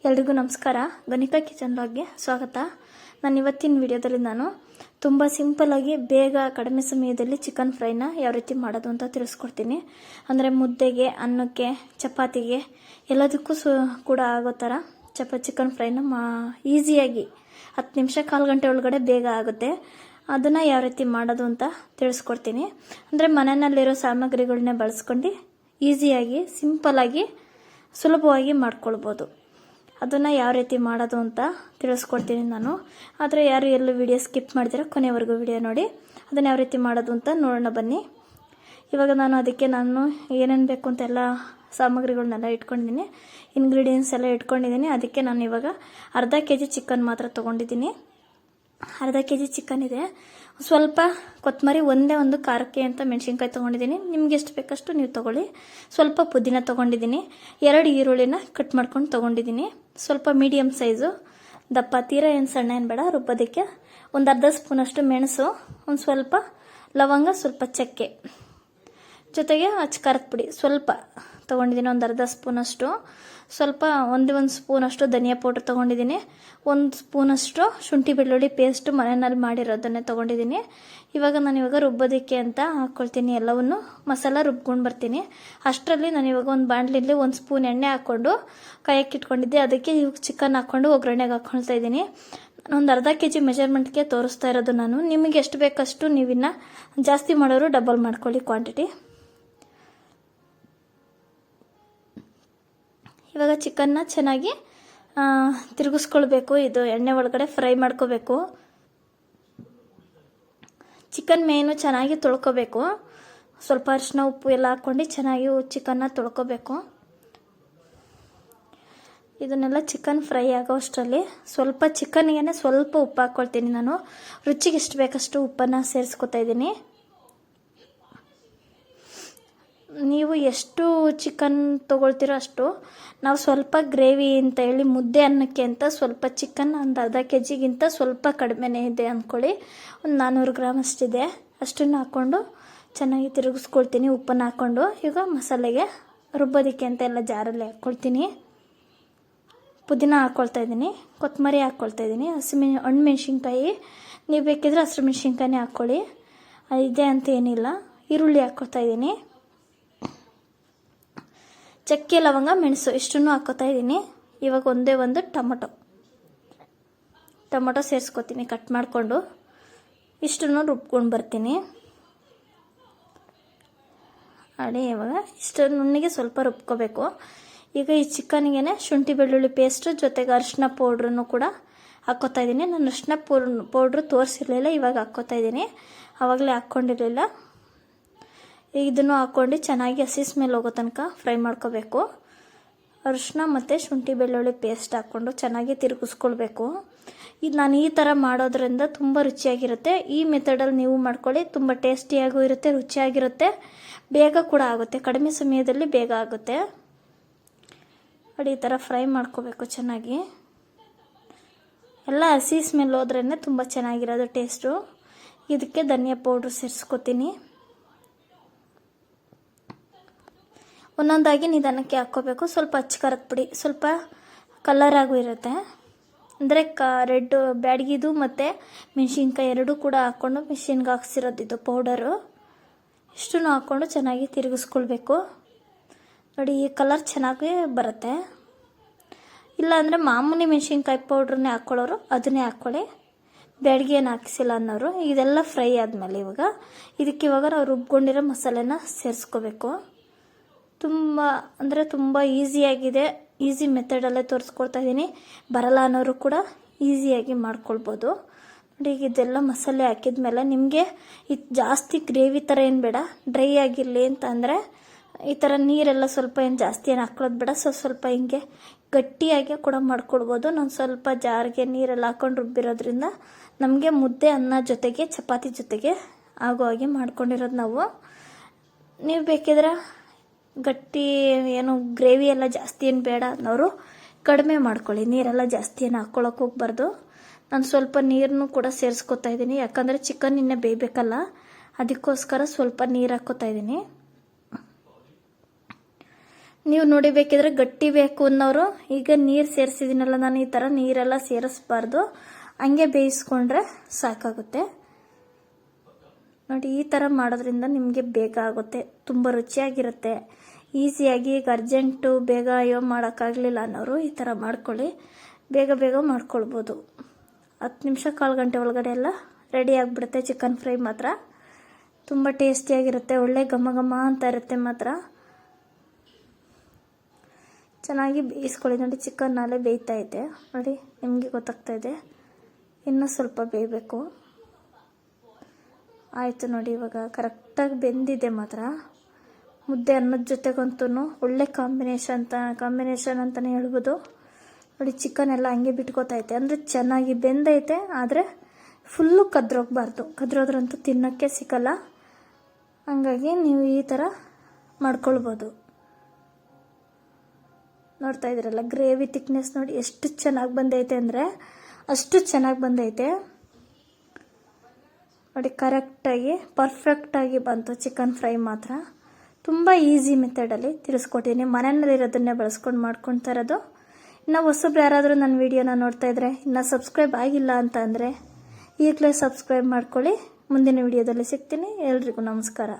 ಎಲ್ರಿಗೂ ನಮಸ್ಕಾರ. ಗಣಿಕಾ ಕಿಚನ್ ಬ್ಲಾಗ್ಗೆ ಸ್ವಾಗತ. ನಾನು ಇವತ್ತಿನ ವಿಡಿಯೋದಲ್ಲಿ ತುಂಬ ಸಿಂಪಲ್ಲಾಗಿ ಬೇಗ ಕಡಿಮೆ ಸಮಯದಲ್ಲಿ ಚಿಕನ್ ಫ್ರೈನ ಯಾವ ರೀತಿ ಮಾಡೋದು ಅಂತ ತಿಳಿಸ್ಕೊಡ್ತೀನಿ. ಅಂದರೆ ಮುದ್ದೆಗೆ, ಅನ್ನಕ್ಕೆ, ಚಪಾತಿಗೆ ಎಲ್ಲದಕ್ಕೂ ಕೂಡ ಆಗೋ ಥರ ಚಿಕನ್ ಫ್ರೈನ ಈಸಿಯಾಗಿ 10 ನಿಮಿಷ 1/4 ಗಂಟೆ ಒಳಗಡೆ ಬೇಗ ಆಗುತ್ತೆ. ಅದನ್ನು ಯಾವ ರೀತಿ ಮಾಡೋದು ಅಂತ ತಿಳಿಸ್ಕೊಡ್ತೀನಿ. ಅಂದರೆ ಮನೆಯಲ್ಲಿರೋ ಸಾಮಗ್ರಿಗಳನ್ನೇ ಬಳಸ್ಕೊಂಡು ಈಸಿಯಾಗಿ ಸಿಂಪಲ್ಲಾಗಿ ಸುಲಭವಾಗಿ ಮಾಡ್ಕೊಳ್ಬೋದು. ಅದನ್ನು ಯಾವ ರೀತಿ ಮಾಡೋದು ಅಂತ ತಿಳಿಸ್ಕೊಡ್ತೀನಿ ನಾನು. ಆದರೆ ಯಾರು ಎಲ್ಲೂ ವಿಡಿಯೋ ಸ್ಕಿಪ್ ಮಾಡ್ತೀರಾ ಕೊನೆವರೆಗೂ ವಿಡಿಯೋ ನೋಡಿ. ಅದನ್ನು ಯಾವ ರೀತಿ ಮಾಡೋದು ಅಂತ ನೋಡೋಣ ಬನ್ನಿ. ಇವಾಗ ಅದಕ್ಕೆ ಏನೇನು ಬೇಕು ಅಂತ ಎಲ್ಲ ಸಾಮಗ್ರಿಗಳನ್ನೆಲ್ಲ ಇಟ್ಕೊಂಡಿದ್ದೀನಿ, ಇಂಗ್ರೀಡಿಯೆಂಟ್ಸ್ ಎಲ್ಲ ಇಟ್ಕೊಂಡಿದ್ದೀನಿ. ಅದಕ್ಕೆ ನಾನು ಇವಾಗ ಅರ್ಧ kg ಚಿಕನ್ ಮಾತ್ರ ತೊಗೊಂಡಿದ್ದೀನಿ. ಅರ್ಧ kg ಚಿಕನ್ ಇದೆ. ಸ್ವಲ್ಪ ಕೊತ್ತಂಬರಿ, ಒಂದೇ ಒಂದು ಖಾರಕ್ಕೆ ಅಂತ ಮೆಣಸಿನ್ಕಾಯಿ ತೊಗೊಂಡಿದ್ದೀನಿ. ನಿಮ್ಗೆ ಎಷ್ಟು ಬೇಕಷ್ಟು ನೀವು ತೊಗೊಳ್ಳಿ. ಸ್ವಲ್ಪ ಪುದೀನ ತೊಗೊಂಡಿದ್ದೀನಿ. 2 ಈರುಳ್ಳಿನ ಕಟ್ ಮಾಡ್ಕೊಂಡು ತೊಗೊಂಡಿದ್ದೀನಿ. ಸ್ವಲ್ಪ ಮೀಡಿಯಮ್ ಸೈಜು ದಪ್ಪ, ತೀರಾ ಏನು ಸಣ್ಣ ಏನು ಬೇಡ. ರುಬ್ಬೋದಕ್ಕೆ ಒಂದು ಅರ್ಧ ಸ್ಪೂನಷ್ಟು ಮೆಣಸು, ಒಂದು ಸ್ವಲ್ಪ ಲವಂಗ, ಸ್ವಲ್ಪ ಚಕ್ಕೆ, ಜೊತೆಗೆ ಖಾರದ ಪುಡಿ ಸ್ವಲ್ಪ ತೊಗೊಂಡಿದ್ದೀನಿ, ಒಂದು ಅರ್ಧ ಸ್ಪೂನಷ್ಟು. ಸ್ವಲ್ಪ ಒಂದು ಸ್ಪೂನಷ್ಟು ಧನಿಯಾ ಪೌಡ್ರ್ ತೊಗೊಂಡಿದ್ದೀನಿ. 1 ಸ್ಪೂನಷ್ಟು ಶುಂಠಿ ಬೆಳ್ಳುಳ್ಳಿ ಪೇಸ್ಟು ಮನೆಯಲ್ಲಿ ಮಾಡಿರೋದನ್ನೇ ತೊಗೊಂಡಿದ್ದೀನಿ. ಇವಾಗ ರುಬ್ಬೋದಕ್ಕೆ ಅಂತ ಹಾಕ್ಕೊಳ್ತೀನಿ. ಎಲ್ಲವನ್ನು ಮಸಾಲ ರುಬ್ಕೊಂಡು ಬರ್ತೀನಿ. ಅಷ್ಟರಲ್ಲಿ ನಾನಿವಾಗ ಒಂದು ಬಾಣಲಿಲಿ 1 ಸ್ಪೂನ್ ಎಣ್ಣೆ ಹಾಕ್ಕೊಂಡು ಕಾಯಕ್ಕೆ ಇಟ್ಕೊಂಡಿದ್ದೆ. ಅದಕ್ಕೆ ಇವಾಗ ಚಿಕನ್ ಹಾಕ್ಕೊಂಡು ಒಗ್ಗರಣೆಗೆ ಹಾಕ್ಕೊಳ್ತಾ ಇದ್ದೀನಿ. ಒಂದು ಅರ್ಧ kg ಮೆಜರ್ಮೆಂಟ್ಗೆ ತೋರಿಸ್ತಾ ಇರೋದು ನಾನು. ನಿಮಗೆ ಎಷ್ಟು ಬೇಕಷ್ಟು ನೀವಿನ್ನು ಜಾಸ್ತಿ ಮಾಡೋರು ಡಬಲ್ ಮಾಡ್ಕೊಳ್ಳಿ ಕ್ವಾಂಟಿಟಿ. ಇವಾಗ ಚಿಕನ್ನ ಚೆನ್ನಾಗಿ ತಿರುಗಿಸ್ಕೊಳ್ಬೇಕು. ಇದು ಎಣ್ಣೆ ಒಳಗಡೆ ಫ್ರೈ ಮಾಡ್ಕೋಬೇಕು. ಚಿಕನ್ ಮೇನು ಚೆನ್ನಾಗಿ ತೊಳ್ಕೊಬೇಕು. ಸ್ವಲ್ಪ ಅರಿಶಿನ, ಉಪ್ಪು ಎಲ್ಲ ಹಾಕ್ಕೊಂಡು ಚೆನ್ನಾಗಿ ಚಿಕನ್ನ ತೊಳ್ಕೊಬೇಕು. ಇದನ್ನೆಲ್ಲ ಚಿಕನ್ ಫ್ರೈ ಆಗೋ ಅಷ್ಟರಲ್ಲಿ ಸ್ವಲ್ಪ ಚಿಕನ್ಗೆ ಸ್ವಲ್ಪ ಉಪ್ಪು ಹಾಕ್ಕೊಳ್ತೀನಿ ನಾನು. ರುಚಿಗೆ ಎಷ್ಟು ಬೇಕಷ್ಟು ಉಪ್ಪನ್ನು ಸೇರಿಸ್ಕೊತಾ ಇದ್ದೀನಿ. ನೀವು ಎಷ್ಟು ಚಿಕನ್ ತೊಗೊಳ್ತೀರೋ ಅಷ್ಟು. ನಾವು ಸ್ವಲ್ಪ ಗ್ರೇವಿ ಅಂತ ಹೇಳಿ ಮುದ್ದೆ ಅನ್ನಕ್ಕೆ ಅಂತ ಸ್ವಲ್ಪ ಚಿಕನ್ ಒಂದು ಅರ್ಧ kgಗಿಂತ ಸ್ವಲ್ಪ ಕಡಿಮೆನೇ ಇದೆ ಅಂದ್ಕೊಳ್ಳಿ. ಒಂದು 400 ಗ್ರಾಮ್ ಅಷ್ಟಿದೆ. ಅಷ್ಟನ್ನು ಹಾಕ್ಕೊಂಡು ಚೆನ್ನಾಗಿ ತಿರುಗಿಸ್ಕೊಳ್ತೀನಿ ಉಪ್ಪನ್ನು ಹಾಕ್ಕೊಂಡು. ಈಗ ಮಸಾಲೆಗೆ ರುಬ್ಬೋದಕ್ಕೆ ಅಂತ ಎಲ್ಲ ಜಾರಲ್ಲಿ ಹಾಕ್ಕೊಳ್ತೀನಿ. ಪುದೀನ ಹಾಕ್ಕೊಳ್ತಾ ಇದ್ದೀನಿ, ಕೊತ್ತಂಬರಿ ಹಾಕ್ಕೊಳ್ತಾ ಇದ್ದೀನಿ, ಒಣಮೆಣ್ಸಿನ್ಕಾಯಿ, ನೀವು ಬೇಕಿದ್ರೆ ಹಸಿರು ಮೆಣಸಿನ್ಕಾಯಿನೇ ಹಾಕ್ಕೊಳ್ಳಿ, ಇದೆ ಅಂತ ಏನಿಲ್ಲ. ಈರುಳ್ಳಿ ಹಾಕ್ಕೊಳ್ತಾ ಇದ್ದೀನಿ. ಚಕ್ಕೆ, ಲವಂಗ, ಮೆಣಸು ಇಷ್ಟನ್ನು ಹಾಕ್ಕೋತಾ ಇದ್ದೀನಿ. ಇವಾಗ ಒಂದೇ ಒಂದು ಟೊಮೊಟೊ ಸೇರಿಸ್ಕೊತೀನಿ ಕಟ್ ಮಾಡಿಕೊಂಡು. ಇಷ್ಟನ್ನು ರುಬ್ಕೊಂಡು ಬರ್ತೀನಿ. ಅಡಿ ಇವಾಗ ಇಷ್ಟು ನುಣ್ಣಿಗೆ ಸ್ವಲ್ಪ ರುಬ್ಕೋಬೇಕು. ಈಗ ಈ ಚಿಕನ್ಗೆ ಶುಂಠಿ ಬೆಳ್ಳುಳ್ಳಿ ಪೇಸ್ಟು ಜೊತೆಗೆ ಅರಿಶಿನ ಪೌಡ್ರನ್ನು ಕೂಡ ಹಾಕ್ಕೋತಾ ಇದ್ದೀನಿ. ನಾನು ಅರಿಶಿನ ಪೌಡ್ರು ತೋರಿಸಿರ್ಲಿಲ್ಲ, ಇವಾಗ ಹಾಕ್ಕೋತಾ ಇದ್ದೀನಿ. ಆವಾಗಲೇ ಹಾಕ್ಕೊಂಡಿರಲಿಲ್ಲ. ಇದನ್ನು ಹಾಕ್ಕೊಂಡು ಚೆನ್ನಾಗಿ ಹಸಿ ಸ್ಮೆಲ್ ಹೋಗೋ ತನಕ ಫ್ರೈ ಮಾಡ್ಕೋಬೇಕು. ಅರಿಶಿನ ಮತ್ತು ಶುಂಠಿ ಬೆಳ್ಳುಳ್ಳಿ ಪೇಸ್ಟ್ ಹಾಕ್ಕೊಂಡು ಚೆನ್ನಾಗಿ ತಿರುಗಿಸ್ಕೊಳ್ಬೇಕು. ಇದು ನಾನು ಈ ಥರ ಮಾಡೋದ್ರಿಂದ ತುಂಬ ರುಚಿಯಾಗಿರುತ್ತೆ. ಈ ಮೆಥಡಲ್ಲಿ ನೀವು ಮಾಡ್ಕೊಳ್ಳಿ. ತುಂಬ ಟೇಸ್ಟಿಯಾಗೂ ಇರುತ್ತೆ, ರುಚಿಯಾಗಿರುತ್ತೆ, ಬೇಗ ಕೂಡ ಆಗುತ್ತೆ. ಕಡಿಮೆ ಸಮಯದಲ್ಲಿ ಬೇಗ ಆಗುತ್ತೆ. ನೋಡಿ, ಈ ಥರ ಫ್ರೈ ಮಾಡ್ಕೋಬೇಕು ಚೆನ್ನಾಗಿ. ಎಲ್ಲ ಹಸಿ ಸ್ಮೆಲ್ ಹೋದ್ರೇ ತುಂಬ ಚೆನ್ನಾಗಿರೋದು ಟೇಸ್ಟು. ಇದಕ್ಕೆ ಧನಿಯಾ ಪೌಡ್ರು ಸೇರಿಸ್ಕೊತೀನಿ. ಒಂದೊಂದಾಗಿ ನಿಧಾನಕ್ಕೆ ಹಾಕ್ಕೋಬೇಕು. ಸ್ವಲ್ಪ ಖಾರದ ಪುಡಿ, ಸ್ವಲ್ಪ ಕಲರಾಗೂ ಇರುತ್ತೆ. ಅಂದರೆ ರೆಡ್ ಬ್ಯಾಡಗಿದು ಮತ್ತು ಮೆಣಸಿನ್ಕಾಯಿ ಎರಡೂ ಕೂಡ ಹಾಕ್ಕೊಂಡು ಮಿಷಿನ್ಗೆ ಹಾಕ್ಸಿರೋದಿದ್ದು ಪೌಡರು. ಇಷ್ಟನ್ನು ಹಾಕ್ಕೊಂಡು ಚೆನ್ನಾಗಿ ತಿರುಗಿಸ್ಕೊಳ್ಬೇಕು. ನೋಡಿ, ಈ ಕಲರ್ ಚೆನ್ನಾಗಿ ಬರುತ್ತೆ. ಇಲ್ಲಾಂದರೆ ಮಾಮೂಲಿ ಮೆಣಸಿನ್ಕಾಯಿ ಪೌಡ್ರನ್ನೇ ಹಾಕ್ಕೊಳ್ಳೋರು ಅದನ್ನೇ ಹಾಕ್ಕೊಳ್ಳಿ. ಬ್ಯಾಡಗಿ ಏನು ಹಾಕಿಸಿಲ್ಲ ಅನ್ನೋರು. ಇದೆಲ್ಲ ಫ್ರೈ ಆದಮೇಲೆ ಇವಾಗ ನಾವು ರುಬ್ಕೊಂಡಿರೋ ಮಸಾಲೆನ ಸೇರಿಸ್ಕೋಬೇಕು. ತುಂಬ ಈಸಿಯಾಗಿದೆ. ಈಸಿ ಮೆಥಡಲ್ಲೇ ತೋರಿಸ್ಕೊಡ್ತಾ ಇದ್ದೀನಿ. ಬರಲ್ಲ ಅನ್ನೋರು ಕೂಡ ಈಸಿಯಾಗಿ ಮಾಡ್ಕೊಳ್ಬೋದು. ನೋಡಿ, ಈಗ ಇದೆಲ್ಲ ಮಸಾಲೆ ಹಾಕಿದ್ಮೇಲೆ ನಿಮಗೆ ಇದು ಜಾಸ್ತಿ ಗ್ರೇವಿ ಥರ ಏನು ಬೇಡ, ಡ್ರೈ ಆಗಿರಲಿ ಅಂತ ಅಂದರೆ ಈ ಥರ ನೀರೆಲ್ಲ ಸ್ವಲ್ಪ ಏನು ಜಾಸ್ತಿ ಏನು ಹಾಕ್ಕೊಳ್ಳೋದು ಬೇಡ. ಸ್ವಲ್ಪ ಹಿಂಗೆ ಗಟ್ಟಿಯಾಗಿ ಕೂಡ ಮಾಡ್ಕೊಳ್ಬೋದು. ನಾನು ಸ್ವಲ್ಪ ಜಾರಿಗೆ ನೀರೆಲ್ಲ ಹಾಕ್ಕೊಂಡು ರುಬ್ಬಿರೋದ್ರಿಂದ ನಮಗೆ ಮುದ್ದೆ, ಅನ್ನ ಜೊತೆಗೆ, ಚಪಾತಿ ಜೊತೆಗೆ ಆಗೋ ಹಾಗೆ ಮಾಡ್ಕೊಂಡಿರೋದು ನಾವು. ನೀವು ಬೇಕಿದ್ರೆ ಗಟ್ಟಿ ಏನು ಗ್ರೇವಿ ಎಲ್ಲ ಜಾಸ್ತಿ ಏನು ಬೇಡ ಅನ್ನೋರು ಕಡಿಮೆ ಮಾಡ್ಕೊಳ್ಳಿ. ನೀರೆಲ್ಲ ಜಾಸ್ತಿ ಏನು ಹಾಕ್ಕೊಳಕ್ಕೆ ಹೋಗ್ಬಾರ್ದು. ನಾನು ಸ್ವಲ್ಪ ನೀರನ್ನು ಕೂಡ ಸೇರಿಸ್ಕೊತಾ ಇದ್ದೀನಿ. ಯಾಕಂದರೆ ಚಿಕನ್ ಇನ್ನೂ ಬೇಯಬೇಕಲ್ಲ, ಅದಕ್ಕೋಸ್ಕರ ಸ್ವಲ್ಪ ನೀರು ಹಾಕ್ಕೋತಾ ಇದ್ದೀನಿ. ನೀವು ನೋಡಿ ಬೇಕಿದ್ರೆ ಗಟ್ಟಿ ಬೇಕು ಅನ್ನೋರು ಈಗ ನೀರು ಸೇರಿಸಿದ್ದೀನಲ್ಲ ನಾನು, ಈ ಥರ ನೀರೆಲ್ಲ ಸೇರಿಸ್ಬಾರ್ದು, ಹಂಗೆ ಬೇಯಿಸ್ಕೊಂಡ್ರೆ ಸಾಕಾಗುತ್ತೆ ನೋಡಿ. ಈ ಥರ ಮಾಡೋದ್ರಿಂದ ನಿಮಗೆ ಬೇಗ ಆಗುತ್ತೆ, ತುಂಬ ರುಚಿಯಾಗಿರುತ್ತೆ, ಈಸಿಯಾಗಿ. ಈಗ ಅರ್ಜೆಂಟು ಬೇಗ ಅಯ್ಯೋ ಮಾಡೋಕ್ಕಾಗಲಿಲ್ಲ ಅನ್ನೋರು ಈ ಥರ ಮಾಡ್ಕೊಳ್ಳಿ, ಬೇಗ ಬೇಗ ಮಾಡ್ಕೊಳ್ಬೋದು. 10 ನಿಮಿಷ 1/4 ಗಂಟೆ ಒಳಗಡೆ ಎಲ್ಲ ರೆಡಿ ಆಗಿಬಿಡುತ್ತೆ ಚಿಕನ್ ಫ್ರೈ. ಮಾತ್ರ ತುಂಬ ಟೇಸ್ಟಿಯಾಗಿರುತ್ತೆ, ಒಳ್ಳೆ ಘಮ ಘಮ ಅಂತ ಇರುತ್ತೆ ಮಾತ್ರ. ಚೆನ್ನಾಗಿ ಬೇಯಿಸ್ಕೊಳ್ಳಿ ನೋಡಿ. ಚಿಕನ್ ನಾಳೆ ಬೇಯ್ತಾ ಇದೆ ನೋಡಿ, ನಿಮಗೆ ಗೊತ್ತಾಗ್ತಾ ಇದೆ, ಇನ್ನೂ ಸ್ವಲ್ಪ ಬೇಯಬೇಕು. ಆಯಿತು ನೋಡಿ, ಇವಾಗ ಕರೆಕ್ಟಾಗಿ ಬೆಂದಿದೆ ಮಾತ್ರ. ಮುದ್ದೆ ಅನ್ನದ ಜೊತೆಗಂತೂ ಒಳ್ಳೆ ಕಾಂಬಿನೇಷನ್ ಅಂತಲೇ ಹೇಳ್ಬೋದು ನೋಡಿ. ಚಿಕನ್ ಎಲ್ಲ ಹಂಗೆ ಬಿಟ್ಕೋತೈತೆ, ಅಂದರೆ ಚೆನ್ನಾಗಿ ಬೆಂದೈತೆ, ಆದರೆ ಫುಲ್ಲು ಕದ್ರೋಗ್ಬಾರ್ದು, ಕದ್ರೋದ್ರಂತೂ ತಿನ್ನೋಕ್ಕೆ ಸಿಕ್ಕಲ್ಲ. ಹಂಗಾಗಿ ನೀವು ಈ ಥರ ಮಾಡ್ಕೊಳ್ಬೋದು. ನೋಡ್ತಾ ಇದ್ದೀರಲ್ಲ, ಗ್ರೇವಿ ಥಿಕ್ನೆಸ್ ನೋಡಿ ಎಷ್ಟು ಚೆನ್ನಾಗಿ ಬಂದೈತೆ ಅಂದರೆ ಅಷ್ಟು ಚೆನ್ನಾಗಿ ಬಂದೈತೆ ನೋಡಿ. ಕರೆಕ್ಟಾಗಿ ಪರ್ಫೆಕ್ಟಾಗಿ ಬಂತು ಚಿಕನ್ ಫ್ರೈ ಮಾತ್ರ. ತುಂಬ ಈಸಿ ಮೆಥಡಲ್ಲಿ ತಿಳಿಸ್ಕೊಟ್ಟಿದ್ದೀನಿ, ಮನೆಯಲ್ಲಿರೋದನ್ನೇ ಬಳಸ್ಕೊಂಡು ಮಾಡ್ಕೊಳ್ತಾ ಇರೋದು. ಇನ್ನು ಹೊಸಬ್ರು ಯಾರಾದರೂ ನನ್ನ ವಿಡಿಯೋನ ನೋಡ್ತಾ ಇದ್ರೆ ಇನ್ನು ಸಬ್ಸ್ಕ್ರೈಬ್ ಆಗಿಲ್ಲ ಅಂತ ಅಂದರೆ ಈಗಲೇ ಸಬ್ಸ್ಕ್ರೈಬ್ ಮಾಡ್ಕೊಳ್ಳಿ. ಮುಂದಿನ ವಿಡಿಯೋದಲ್ಲಿ ಸಿಗ್ತೀನಿ. ಎಲ್ರಿಗೂ ನಮಸ್ಕಾರ.